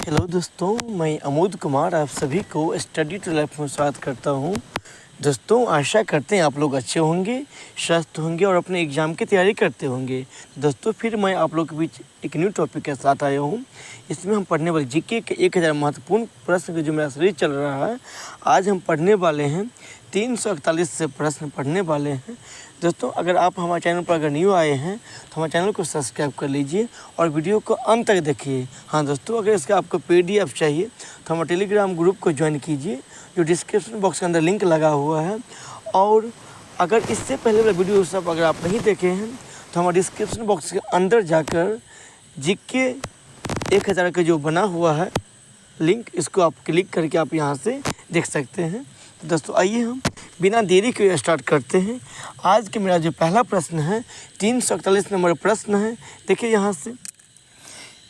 Hello दोस्तों, मैं अमोद कुमार आप सभी को स्टडी टू लाइफ में स्वागत करता हूं। दोस्तों, आशा करते हैं आप लोग अच्छे होंगे, स्वस्थ होंगे और अपने एग्ज़ाम की तैयारी करते होंगे। दोस्तों, फिर मैं आप लोग के बीच एक न्यू टॉपिक के साथ आया हूं। इसमें हम पढ़ने वाले जीके के 1000 महत्वपूर्ण प्रश्न का जो मेरा सीरीज चल रहा है, आज हम पढ़ने वाले हैं 341 से प्रश्न पढ़ने वाले हैं। दोस्तों, अगर आप हमारे चैनल पर अगर न्यू आए हैं तो हमारे चैनल को सब्सक्राइब कर लीजिए और वीडियो को अंत तक देखिए। हाँ दोस्तों, अगर इसका आपको PDF चाहिए तो हमारे टेलीग्राम ग्रुप को ज्वाइन कीजिए, जो डिस्क्रिप्शन बॉक्स के अंदर लिंक लगा हुआ है। और अगर इससे पहले वाला वीडियो सब अगर आप नहीं देखे हैं तो हमारे डिस्क्रिप्शन बॉक्स के अंदर जाकर जीके 1000 का जो बना हुआ है लिंक, इसको आप क्लिक करके आप यहाँ से देख सकते हैं। तो दोस्तों, आइए हम बिना देरी के स्टार्ट करते हैं। आज के मेरा जो पहला प्रश्न है 341 नंबर प्रश्न है। देखिए यहाँ से,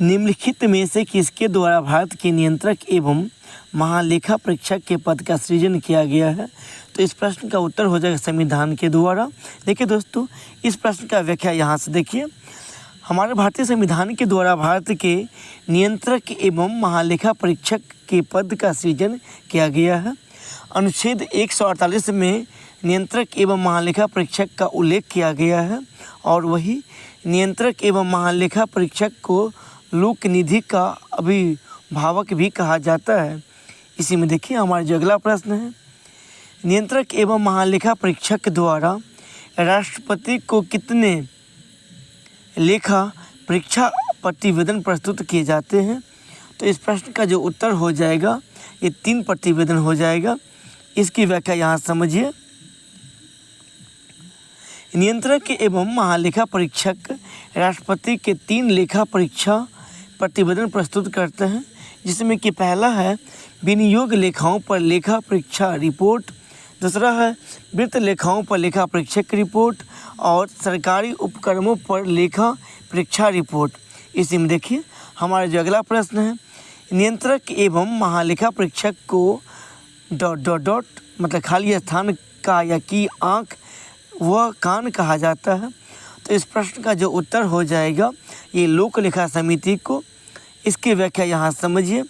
निम्नलिखित में से किसके द्वारा भारत के नियंत्रक एवं महालेखा परीक्षक के पद का सृजन किया गया है? तो इस प्रश्न का उत्तर हो जाएगा संविधान के द्वारा। देखिए दोस्तों, इस प्रश्न का व्याख्या यहाँ से देखिए। हमारे भारतीय संविधान के द्वारा भारत के नियंत्रक एवं महालेखा परीक्षक के पद का सृजन किया गया है। अनुच्छेद 148 में नियंत्रक एवं महालेखा परीक्षक का उल्लेख किया गया है और वही नियंत्रक एवं महालेखा परीक्षक को लोक निधि का अभिभावक भी कहा जाता है। इसी में देखिए हमारा जो अगला प्रश्न है, नियंत्रक एवं महालेखा परीक्षक द्वारा राष्ट्रपति को कितने लेखा परीक्षा प्रतिवेदन प्रस्तुत किए जाते हैं? तो इस प्रश्न का जो उत्तर हो जाएगा ये 3 प्रतिवेदन हो जाएगा। इसकी व्याख्या यहाँ समझिए। नियंत्रक एवं महालेखा परीक्षक राष्ट्रपति के 3 लेखा परीक्षा प्रतिवेदन प्रस्तुत करते हैं, जिसमें कि पहला है विनियोग लेखाओं पर लेखा परीक्षा रिपोर्ट, दूसरा है वित्त लेखाओं पर लेखा परीक्षक रिपोर्ट और सरकारी उपक्रमों पर लेखा परीक्षा रिपोर्ट। इसी में देखिए हमारा जो अगला प्रश्न है, नियंत्रक एवं महालेखा परीक्षक को ... मतलब खाली स्थान का या की आँख व कान कहा जाता है। तो इस प्रश्न का जो उत्तर हो जाएगा ये लोक लेखा समिति को। इसकी व्याख्या यहाँ समझिए।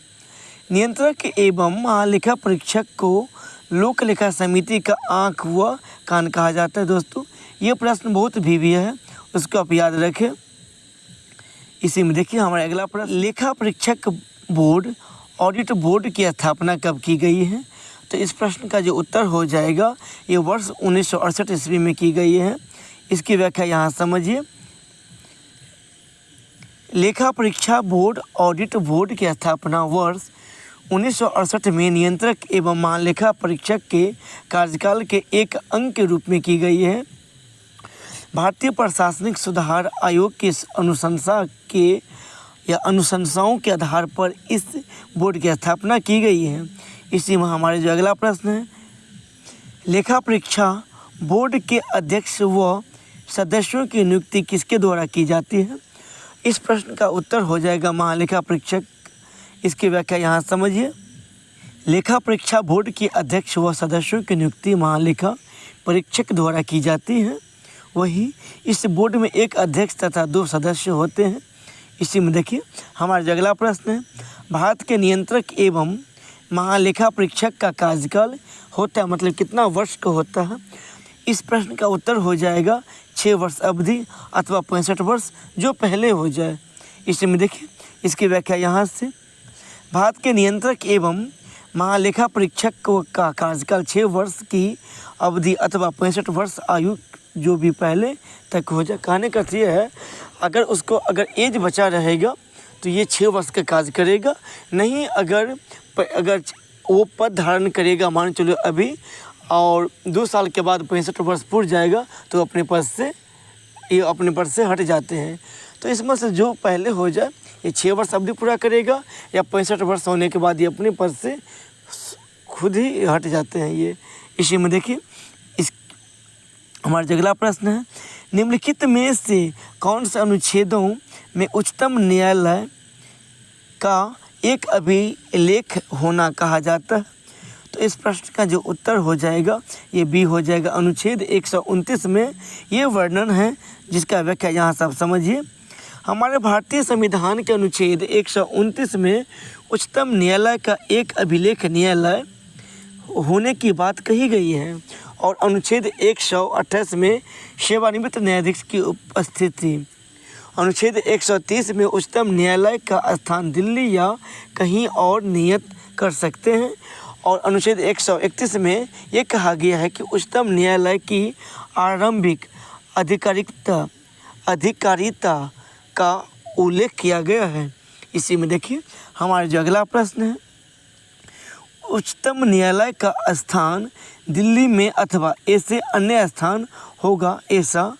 नियंत्रक एवं महालेखा परीक्षक को लोक लेखा समिति का आँख व कान कहा जाता है। दोस्तों, ये प्रश्न बहुत भीवी है, उसको आप याद रखें। इसी में देखिए हमारा अगला प्रश्न, लेखा परीक्षक बोर्ड ऑडिट बोर्ड की स्थापना कब की गई है? तो इस प्रश्न का जो उत्तर हो जाएगा ये वर्ष 1968 ईस्वी में की गई है। इसकी व्याख्या यहाँ समझिए। लेखा परीक्षा बोर्ड ऑडिट बोर्ड की स्थापना वर्ष 1968 में नियंत्रक एवं महालेखा परीक्षक के कार्यकाल के एक अंग के रूप में की गई है। भारतीय प्रशासनिक सुधार आयोग की अनुशंसाओं के आधार पर इस बोर्ड की स्थापना की गई है। इसी में हमारे जो अगला प्रश्न है, लेखा परीक्षा बोर्ड के अध्यक्ष व सदस्यों की नियुक्ति किसके द्वारा की जाती है? इस प्रश्न का उत्तर हो जाएगा महालेखा परीक्षक। इसकी व्याख्या यहाँ समझिए। लेखा परीक्षा बोर्ड के अध्यक्ष व सदस्यों की नियुक्ति महालेखा परीक्षक द्वारा की जाती है। वही इस बोर्ड में एक अध्यक्ष तथा 2 सदस्य होते हैं। इसी में देखिए हमारा जो अगला प्रश्न है, भारत के नियंत्रक एवं महालेखा परीक्षक का कार्यकाल होता है, मतलब कितना वर्ष का होता है? इस प्रश्न का उत्तर हो जाएगा 6 वर्ष अवधि अथवा 65 वर्ष, जो पहले हो जाए। इसी में देखिए इसकी व्याख्या यहाँ से, भारत के नियंत्रक एवं महालेखा परीक्षक का कार्यकाल 6 वर्ष की अवधि अथवा 65 वर्ष आयु जो भी पहले तक हो जाए। कहने का ये है, अगर एज बचा रहेगा तो ये 6 वर्ष का कार्य करेगा। नहीं, अगर वो पद धारण करेगा मान चलो अभी, और 2 साल के बाद 65 वर्ष पूर्ण जाएगा तो अपने पद से हट जाते हैं। तो इसमें से जो पहले हो जाए ये 6 वर्ष अवधि पूरा करेगा, या 65 वर्ष होने के बाद ये अपने पद से खुद ही हट जाते हैं ये। इसी में देखिए हमारा अगला प्रश्न है, निम्नलिखित में से कौन से अनुच्छेदों में उच्चतम न्यायालय का एक अभिलेख होना कहा जाता है? तो इस प्रश्न का जो उत्तर हो जाएगा ये बी हो जाएगा। अनुच्छेद 129 में ये वर्णन है, जिसका व्याख्या यहाँ सब समझिए। हमारे भारतीय संविधान के अनुच्छेद 129 में उच्चतम न्यायालय का एक अभिलेख न्यायालय होने की बात कही गई है और अनुच्छेद 128 में सेवानिवृत्त न्यायाधीश की उपस्थिति। अनुच्छेद 130 में उच्चतम न्यायालय का स्थान दिल्ली या कहीं और नियत कर सकते हैं और अनुच्छेद 131 में ये कहा गया है कि उच्चतम न्यायालय की आरंभिक अधिकारिता का उल्लेख किया गया है। इसी में देखिए हमारा जो अगला प्रश्न है, उच्चतम न्यायालय का स्थान दिल्ली में अथवा ऐसे अन्य स्थान होगा ऐसा।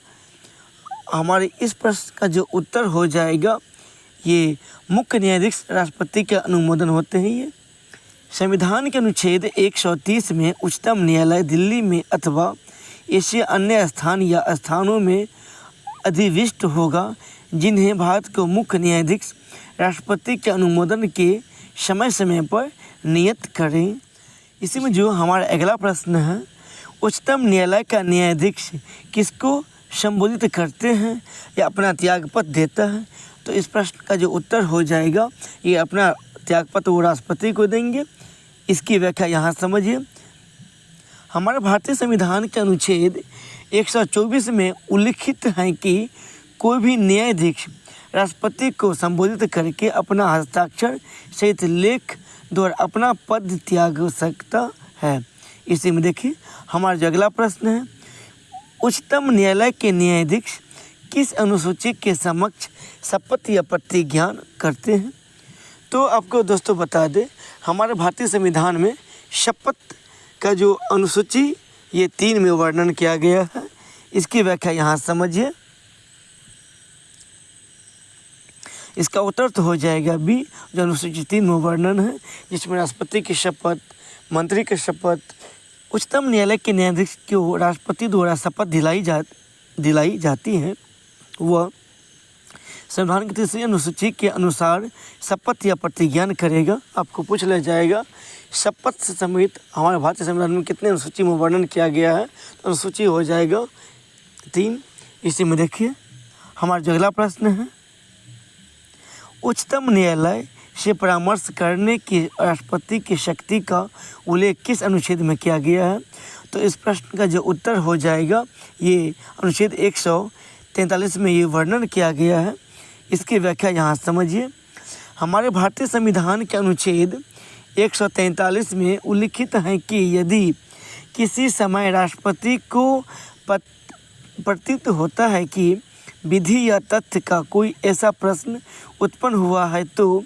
हमारे इस प्रश्न का जो उत्तर हो जाएगा, ये मुख्य न्यायाधीश राष्ट्रपति के अनुमोदन होते हैं। ये संविधान के अनुच्छेद 130 में उच्चतम न्यायालय दिल्ली में अथवा ऐसे अन्य स्थान या स्थानों में अधिविष्ट होगा जिन्हें भारत के मुख्य न्यायाधीश राष्ट्रपति के अनुमोदन के समय समय पर नियत करें। इसी में जो हमारा अगला प्रश्न है, उच्चतम न्यायालय का न्यायाधीश किसको संबोधित करते हैं या अपना त्यागपत्र देता है? तो इस प्रश्न का जो उत्तर हो जाएगा, ये अपना त्यागपत्र वो राष्ट्रपति को देंगे। इसकी व्याख्या यहाँ समझिए। हमारे भारतीय संविधान के अनुच्छेद 124 में उल्लिखित है कि कोई भी न्यायाधीश राष्ट्रपति को संबोधित करके अपना हस्ताक्षर सहित लेख द्वारा अपना पद त्याग सकता है। इसी में देखिए हमारा जो अगला प्रश्न है, उच्चतम न्यायालय के न्यायाधीश किस अनुसूची के समक्ष शपथ या प्रतिज्ञान करते हैं? तो आपको दोस्तों बता दें, हमारे भारतीय संविधान में शपथ का जो अनुसूची ये 3 में वर्णन किया गया है। इसकी व्याख्या यहाँ समझिए। इसका उत्तर तो हो जाएगा बी, जो अनुसूची 3 में वर्णन है, जिसमें राष्ट्रपति की शपथ, मंत्री की शपथ, उच्चतम न्यायालय के न्यायाधीश को राष्ट्रपति द्वारा शपथ दिलाई जाती है। वह संविधान की 3री अनुसूची के अनुसार शपथ या प्रतिज्ञान करेगा। आपको पूछ लिया जाएगा शपथ से समेत हमारे भारतीय संविधान में कितने अनुसूची में वर्णन किया गया है? तो अनुसूची हो जाएगा 3। इसी में देखिए हमारा जो अगला प्रश्न है, उच्चतम न्यायालय से परामर्श करने की राष्ट्रपति की शक्ति का उल्लेख किस अनुच्छेद में किया गया है? तो इस प्रश्न का जो उत्तर हो जाएगा, ये अनुच्छेद 143 में ये वर्णन किया गया है। इसकी व्याख्या यहाँ समझिए। हमारे भारतीय संविधान के अनुच्छेद 143 में उल्लिखित है कि यदि किसी समय राष्ट्रपति को प्रतीत होता है कि विधि या तथ्य का कोई ऐसा प्रश्न उत्पन्न हुआ है तो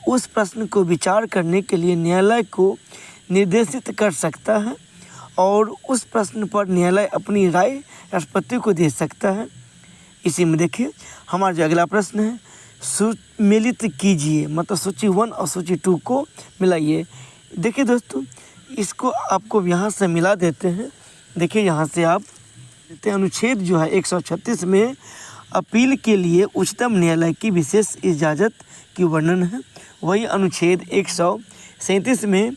उस प्रश्न को विचार करने के लिए न्यायालय को निर्देशित कर सकता है और उस प्रश्न पर न्यायालय अपनी राय राष्ट्रपति को दे सकता है। इसी में देखिए हमारा जो अगला प्रश्न है, सुमेलित कीजिए, मतलब सूची 1 और सूची 2 को मिलाइए। देखिए दोस्तों, इसको आपको यहाँ से मिला देते हैं। देखिए यहाँ से आप अनुच्छेद जो है 136 में अपील के लिए उच्चतम न्यायालय की विशेष इजाज़त की वर्णन है। वही अनुच्छेद 137 में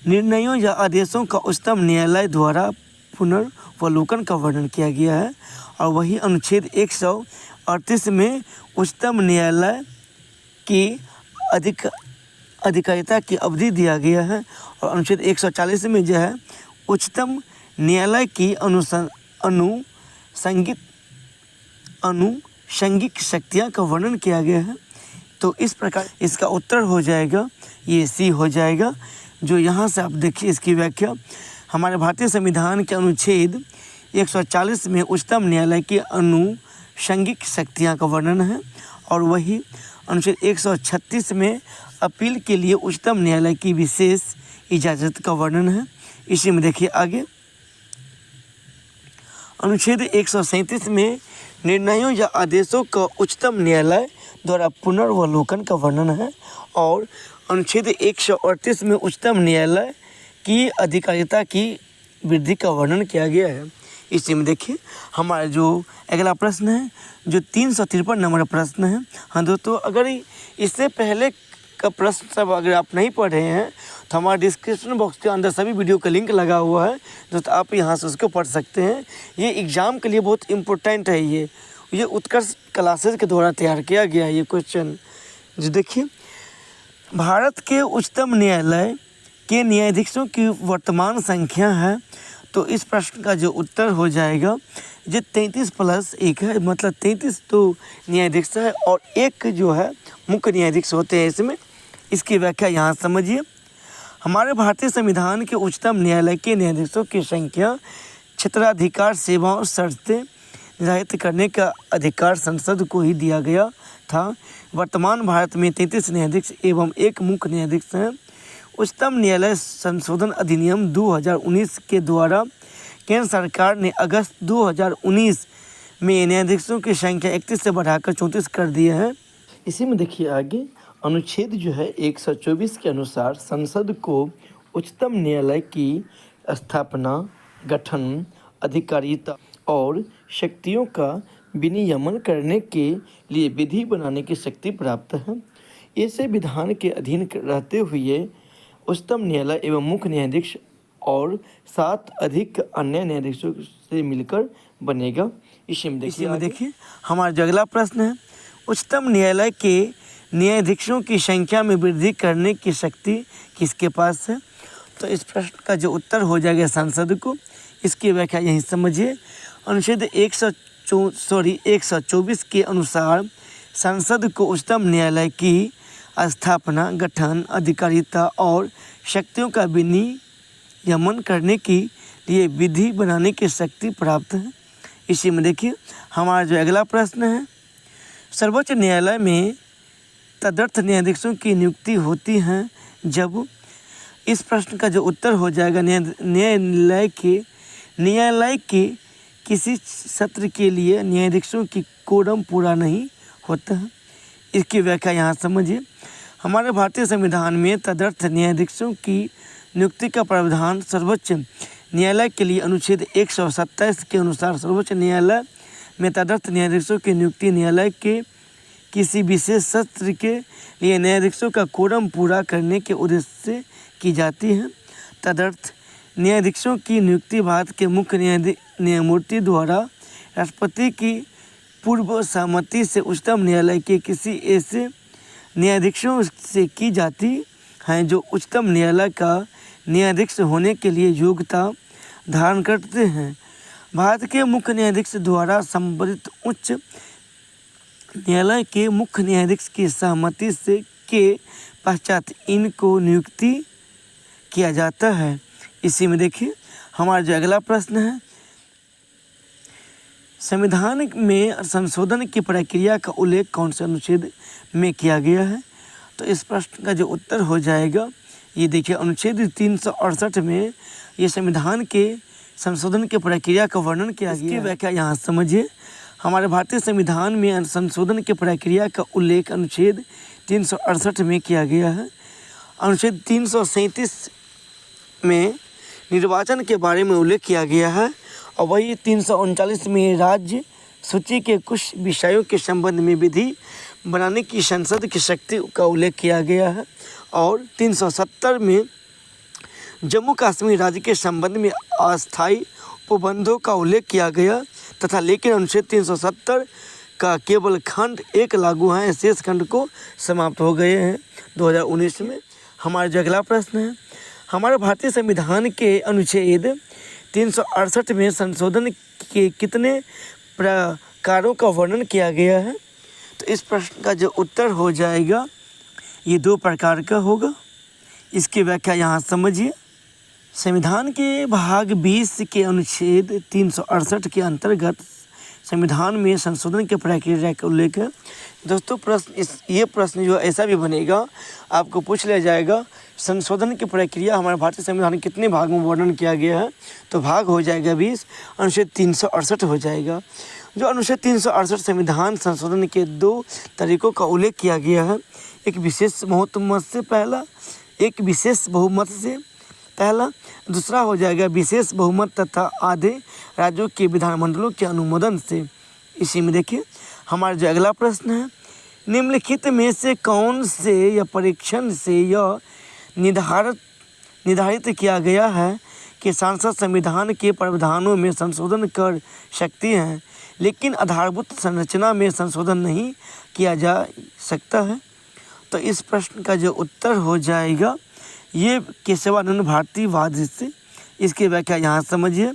निर्णयों या आदेशों का उच्चतम न्यायालय द्वारा पुनर्वलोकन का वर्णन किया गया है। और वही अनुच्छेद 138 में उच्चतम न्यायालय की अधिकारिता की अवधि दिया गया है। और अनुच्छेद 140 में जो है उच्चतम न्यायालय की अनुषंगिक शक्तियाँ का वर्णन किया गया है। तो इस प्रकार इसका उत्तर हो जाएगा, ये सी हो जाएगा। जो यहाँ से आप देखिए इसकी व्याख्या, हमारे भारतीय संविधान के अनुच्छेद 140 में उच्चतम न्यायालय की अनुषंगिक शक्तियाँ का वर्णन है। और वही अनुच्छेद 136 में अपील के लिए उच्चतम न्यायालय की विशेष इजाज़त का वर्णन है। इसी में देखिए आगे अनुच्छेद 137 में निर्णयों या आदेशों का उच्चतम न्यायालय द्वारा पुनर्वलोकन का वर्णन है। और अनुच्छेद 138 में उच्चतम न्यायालय की अधिकारिता की वृद्धि का वर्णन किया गया है। इसी में देखिए हमारा जो अगला प्रश्न है, जो 353 नंबर प्रश्न है। हाँ दोस्तों, अगर इससे पहले का प्रश्न सब अगर आप नहीं पढ़ रहे हैं तो हमारे डिस्क्रिप्शन बॉक्स के अंदर सभी वीडियो का लिंक लगा हुआ है, दोस्तों आप यहाँ से उसको पढ़ सकते हैं। ये एग्ज़ाम के लिए बहुत इम्पोर्टेंट है। ये ये उत्कर्ष क्लासेस के द्वारा तैयार किया गया है ये क्वेश्चन। जो देखिए, भारत के उच्चतम न्यायालय के न्यायाधीशों की वर्तमान संख्या है। तो इस प्रश्न का जो उत्तर हो जाएगा ये 33 + 1 है, मतलब 33 तो न्यायाधीश है और एक जो है मुख्य न्यायाधीश होते हैं इसमें। इसकी व्याख्या यहाँ समझिए। हमारे भारतीय संविधान के उच्चतम न्यायालय के न्यायाधीशों की संख्या, क्षेत्राधिकार, सेवाओं और शर्तें निर्धारित करने का अधिकार संसद को ही दिया गया था। वर्तमान भारत में 33 न्यायाधीश एवं एक मुख्य न्यायाधीश हैं। उच्चतम न्यायालय संशोधन अधिनियम 2019 के द्वारा केंद्र सरकार ने अगस्त 2019 में न्यायाधीशों की संख्या 31 से बढ़ाकर 34 कर दी है। इसी में देखिए आगे अनुच्छेद जो है 124 के अनुसार संसद को उच्चतम न्यायालय की स्थापना, गठन, अधिकारिता और शक्तियों का विनियमन करने के लिए विधि बनाने की शक्ति प्राप्त है। ऐसे विधान के अधीन रहते हुए उच्चतम न्यायालय एवं मुख्य न्यायाधीश और 7 अधिक अन्य न्यायाधीशों से मिलकर बनेगा। इसी में देखिए हमारा जो अगला प्रश्न है, उच्चतम न्यायालय के न्यायाधीशों की संख्या में वृद्धि करने की शक्ति किसके पास है? तो इस प्रश्न का जो उत्तर हो जाएगा संसद को। इसकी व्याख्या यहीं समझिए। अनुच्छेद 124 के अनुसार संसद को उच्चतम न्यायालय की स्थापना, गठन, अधिकारिता और शक्तियों का विनियमन करने के लिए विधि बनाने की शक्ति प्राप्त है। इसी में देखिए हमारा जो अगला प्रश्न है, सर्वोच्च न्यायालय में तदर्थ न्यायाधीशों की नियुक्ति होती है जब। इस प्रश्न का जो उत्तर हो जाएगा न्यायालय के किसी सत्र के लिए न्यायाधीशों की कोरम पूरा नहीं होता है। इसकी व्याख्या यहाँ समझिए। हमारे भारतीय संविधान में तदर्थ न्यायाधीशों की नियुक्ति का प्रावधान सर्वोच्च न्यायालय के लिए अनुच्छेद 127 के अनुसार सर्वोच्च न्यायालय में तदर्थ न्यायाधीशों की नियुक्ति न्यायालय के किसी विशेष सत्र के लिए न्यायाधीशों का कोरम पूरा करने के उद्देश्य से की जाती है। तदर्थ न्यायाधीशों की नियुक्ति भारत के मुख्य न्यायमूर्ति द्वारा राष्ट्रपति की पूर्व सहमति से उच्चतम न्यायालय के किसी ऐसे न्यायाधीशों से की जाती है जो उच्चतम न्यायालय का न्यायाधीश होने के लिए योग्यता धारण करते हैं। भारत के मुख्य न्यायाधीश द्वारा संबंधित उच्च न्यायालय के मुख्य न्यायाधीश की सहमति से के पश्चात इनको नियुक्ति किया जाता है। इसी में देखिए हमारा जो अगला प्रश्न है, संविधान में संशोधन की प्रक्रिया का उल्लेख कौन से अनुच्छेद में किया गया है? तो इस प्रश्न का जो उत्तर हो जाएगा ये देखिए अनुच्छेद 368 में ये संविधान के संशोधन की प्रक्रिया का वर्णन किया गया है। इसकी व्याख्या यहाँ समझिए। हमारे भारतीय संविधान में संशोधन की प्रक्रिया का उल्लेख अनुच्छेद 368 में किया गया है। अनुच्छेद 337 में निर्वाचन के बारे में उल्लेख किया गया है और वही 339 में राज्य सूची के कुछ विषयों के संबंध में विधि बनाने की संसद की शक्ति का उल्लेख किया गया है और 370 में जम्मू कश्मीर राज्य के संबंध में अस्थायी उपबंधों का उल्लेख किया गया तथा लेकिन अनुच्छेद 370 का केवल खंड 1 लागू है, शेष खंड को समाप्त हो गए हैं 2019 में। हमारा जो अगला प्रश्न है, हमारे भारतीय संविधान के अनुच्छेद 368 में संशोधन के कितने प्रकारों का वर्णन किया गया है? तो इस प्रश्न का जो उत्तर हो जाएगा ये 2 प्रकार का होगा। इसकी व्याख्या यहाँ समझिए। संविधान के भाग 20 के अनुच्छेद 368 के अंतर्गत संविधान में संशोधन के प्रक्रिया का उल्लेख है। दोस्तों ये प्रश्न जो ऐसा भी बनेगा, आपको पूछ लिया जाएगा संशोधन की प्रक्रिया हमारे भारतीय संविधान के कितने भागों में वर्णन किया गया है? तो भाग हो जाएगा 20, अनुच्छेद 368 हो जाएगा। जो अनुच्छेद 368 संविधान संशोधन के 2 तरीकों का उल्लेख किया गया है, एक विशेष बहुमत से पहला, दूसरा हो जाएगा विशेष बहुमत तथा आधे राज्यों के विधानमंडलों के अनुमोदन से। इसी में देखिए हमारा जो अगला प्रश्न है, निम्नलिखित में से कौन से या परीक्षण से यह निर्धारित किया गया है कि सांसद संविधान के प्रावधानों में संशोधन कर सकते हैं, लेकिन आधारभूत संरचना में संशोधन नहीं किया जा सकता है। तो इस प्रश्न का जो उत्तर हो जाएगा ये केशवानंद भारतीवाद से। इसकी व्याख्या यहाँ समझिए।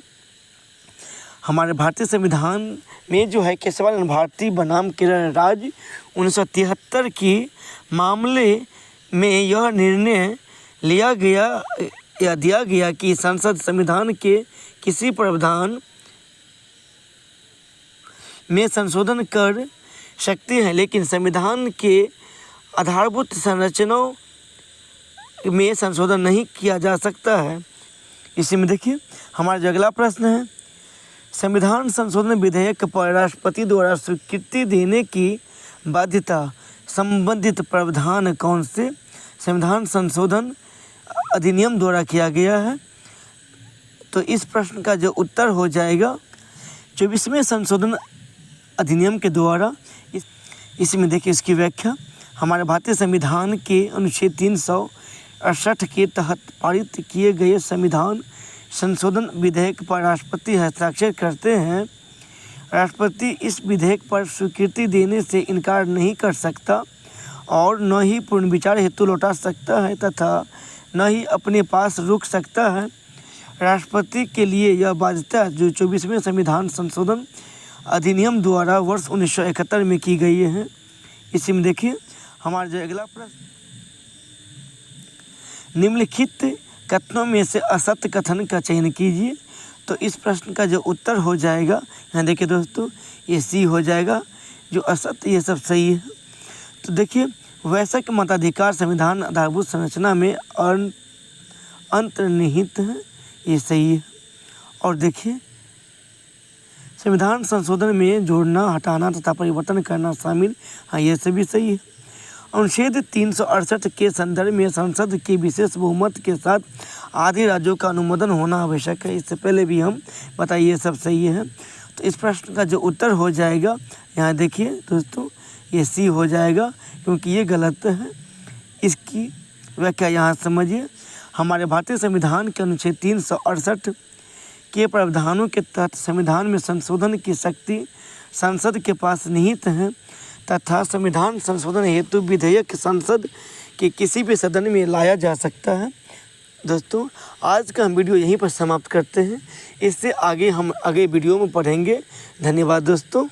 हमारे भारतीय संविधान में जो है केशवानंद भारती बनाम केरल राज्य 1973 के मामले में यह निर्णय लिया गया कि संसद संविधान के किसी प्रावधान में संशोधन कर सकते हैं, लेकिन संविधान के आधारभूत संरचनाओं में संशोधन नहीं किया जा सकता है। इसी में देखिए हमारा जो अगला प्रश्न है, संविधान संशोधन विधेयक पर राष्ट्रपति द्वारा स्वीकृति देने की बाध्यता संबंधित प्रावधान कौन से संविधान संशोधन अधिनियम द्वारा किया गया है? तो इस प्रश्न का जो उत्तर हो जाएगा 24वें संशोधन अधिनियम के द्वारा। इसमें देखिए इसकी व्याख्या। हमारे भारतीय संविधान के अनुच्छेद 368 के तहत पारित किए गए संविधान संशोधन विधेयक पर राष्ट्रपति हस्ताक्षर करते हैं। राष्ट्रपति इस विधेयक पर स्वीकृति देने से इनकार नहीं कर सकता और न ही पुनर्विचार हेतु लौटा सकता है तथा न ही अपने पास रोक सकता है। राष्ट्रपति के लिए यह बाध्यता जो 24वें संविधान संशोधन अधिनियम द्वारा वर्ष 1971 में की गई है। इसी में देखिए हमारा जो अगला प्रश्न, निम्नलिखित कथनों में से असत्य कथन का चयन कीजिए। तो इस प्रश्न का जो उत्तर हो जाएगा यहाँ देखिए दोस्तों ये सी हो जाएगा, जो असत्य ये सब सही है। तो देखिए वैश्विक मताधिकार संविधान आधारभूत संरचना में अंतर्निहित है, ये सही है। और देखिए संविधान संशोधन में जोड़ना, हटाना तथा परिवर्तन करना शामिल, हाँ ये सभी सही है। अनुच्छेद 368 के संदर्भ में संसद के विशेष बहुमत के साथ आधे राज्यों का अनुमोदन होना आवश्यक है, इससे पहले भी हम बताइए सब सही है। तो इस प्रश्न का जो उत्तर हो जाएगा यहाँ देखिए दोस्तों ये सी हो जाएगा, क्योंकि ये गलत है। इसकी व्याख्या यहाँ समझिए। हमारे भारतीय संविधान के अनुच्छेद 368 के प्रावधानों के तहत संविधान में संशोधन की शक्ति संसद के पास निहित है तथा संविधान संशोधन हेतु विधेयक संसद के किसी भी सदन में लाया जा सकता है। दोस्तों आज का हम वीडियो यहीं पर समाप्त करते हैं। इससे आगे हम वीडियो में पढ़ेंगे। धन्यवाद दोस्तों।